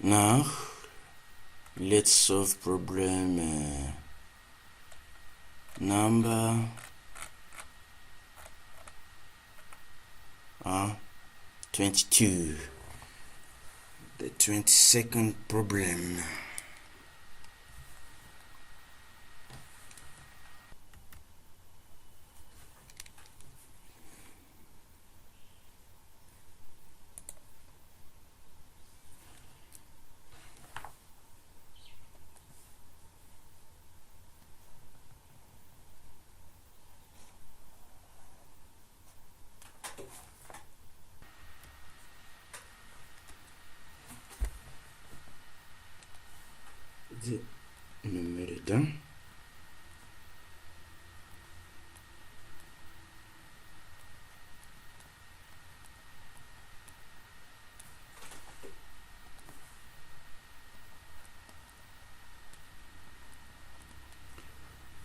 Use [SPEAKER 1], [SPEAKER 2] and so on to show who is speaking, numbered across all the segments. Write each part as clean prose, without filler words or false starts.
[SPEAKER 1] Now let's solve problem number 22, the 22nd problem. The numerator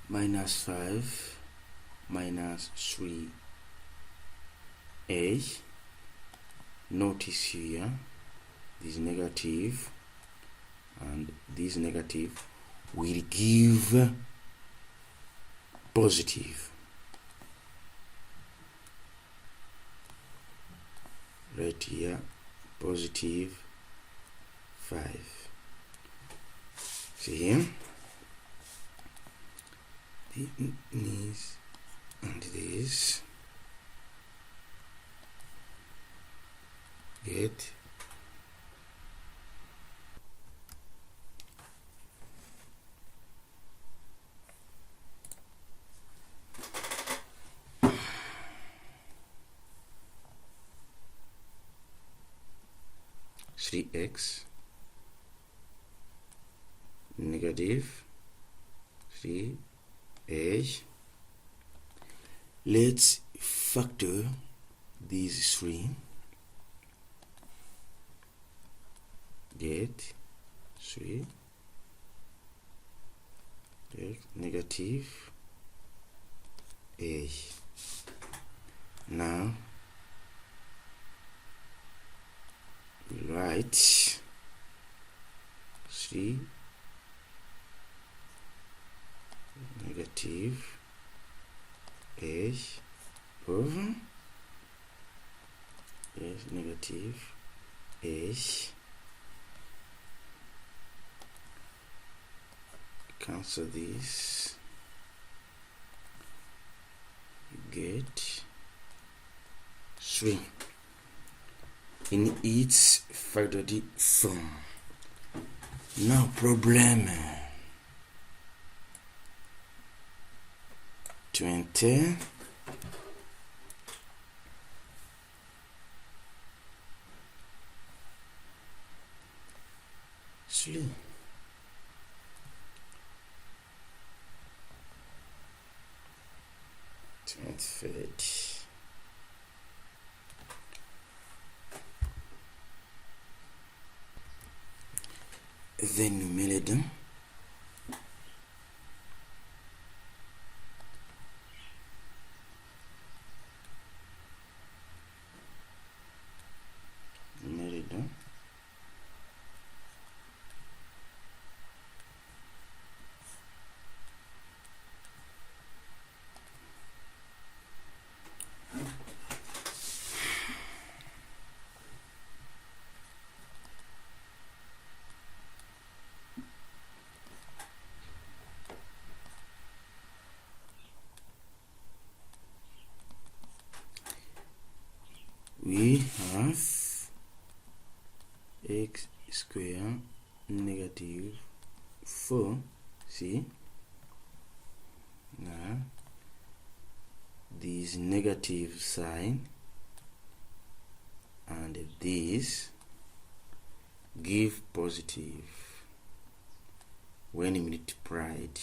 [SPEAKER 1] -5 -3a. Notice here this negative and this negative will give positive. Right here, positive 5. See here, this and this get (3x) negative 3a. Let's factor these 3. Get 3 negative a. Now we write 3 negative a over negative a. Cancel this, you get 3 in its factored form. Now problem 20 3 transferred. The numerator we have x squared negative 4. See, now this negative sign and this give positive when multiplied.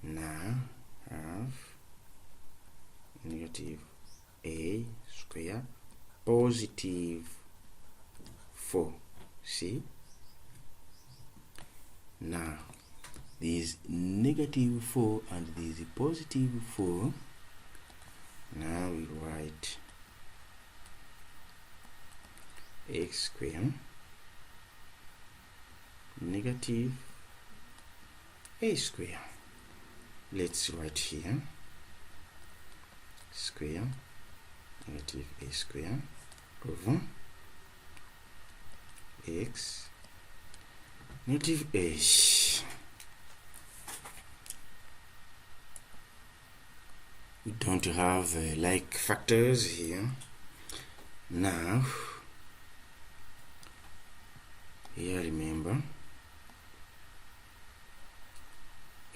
[SPEAKER 1] Now have negative a square positive 4. See, now this negative 4 and this positive 4. Now we write x squared negative a square. Let's write here square negative a square over x negative a. We don't have like factors here. Now here remember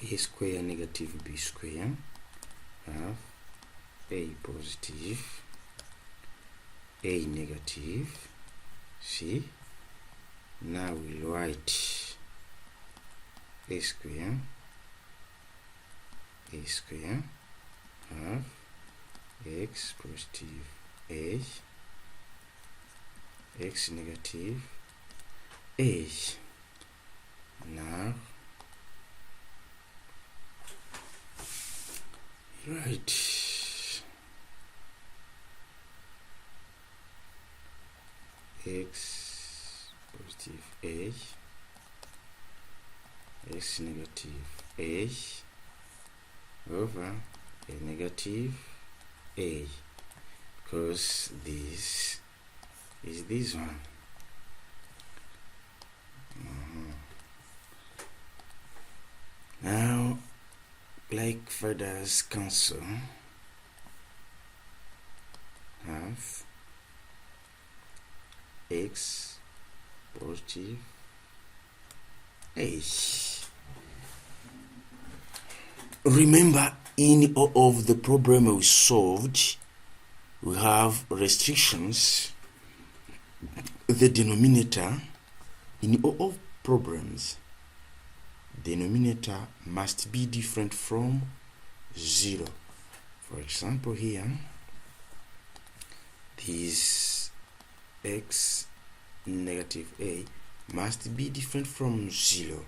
[SPEAKER 1] a square negative b square have a positive a negative. See, now we'll write a square have x positive a x negative a. Now write x positive a x negative a over a negative a, because this is this one. Now like fathers cancel, have x positive a. Remember, in all of the problem we solved, we have restrictions. The denominator in all of problems, denominator must be different from 0. For example, here this x negative a must be different from 0.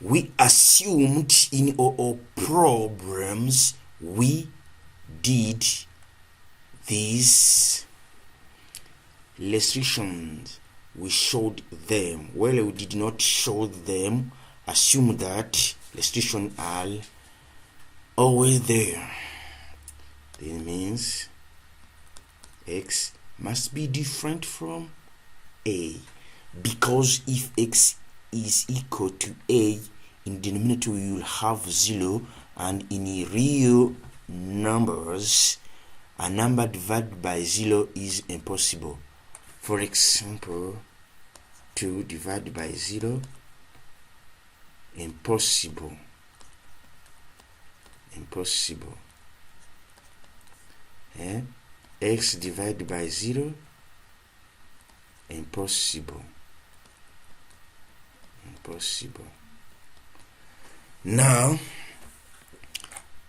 [SPEAKER 1] We assumed in all problems we did these restrictions. We showed them. Well, we did not show them. Assume that restrictions are always there. This means x must be different from a, because if x is equal to a, in denominator we will have 0, and in real numbers a number divided by 0 is impossible. For example, 2 divided by 0, impossible. X divided by 0, impossible. Now,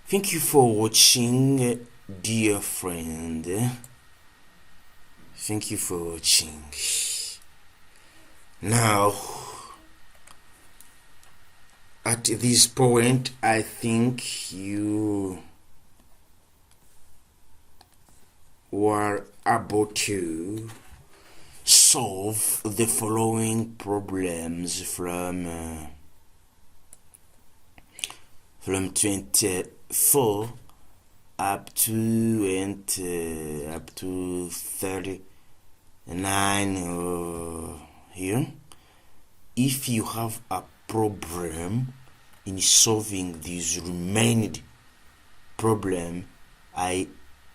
[SPEAKER 1] thank you for watching, dear friend. Thank you for watching. Now, at this point, I think you were able to solve the following problems from 24 up to 39 here. If you have a problem in solving these remaining problem, I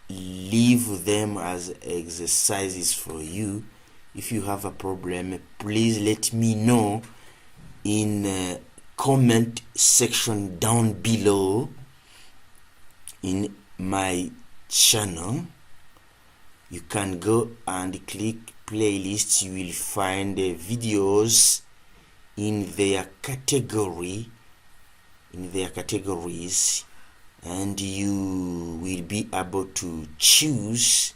[SPEAKER 1] leave them as exercises for you. If you have a problem, please let me know in comment section down below in my channel. You can go and click playlists. You will find the videos in their categories, and you will be able to choose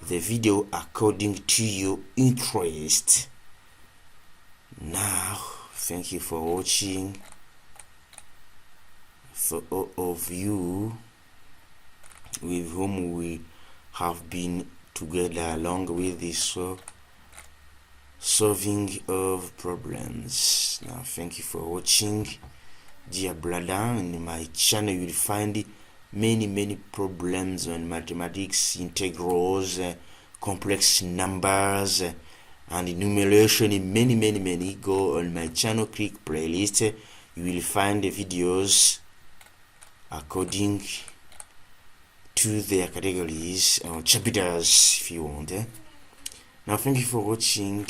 [SPEAKER 1] the video according to your interest. Now, thank you for watching. For all of you with whom we have been together along with this solving of problems. Now thank you for watching, dear brother. In my channel you will find many problems on mathematics, integrals, complex numbers, and enumeration. Many. Go on my channel, click playlist, you will find the videos according to their categories or chapters if you want. Now thank you for watching.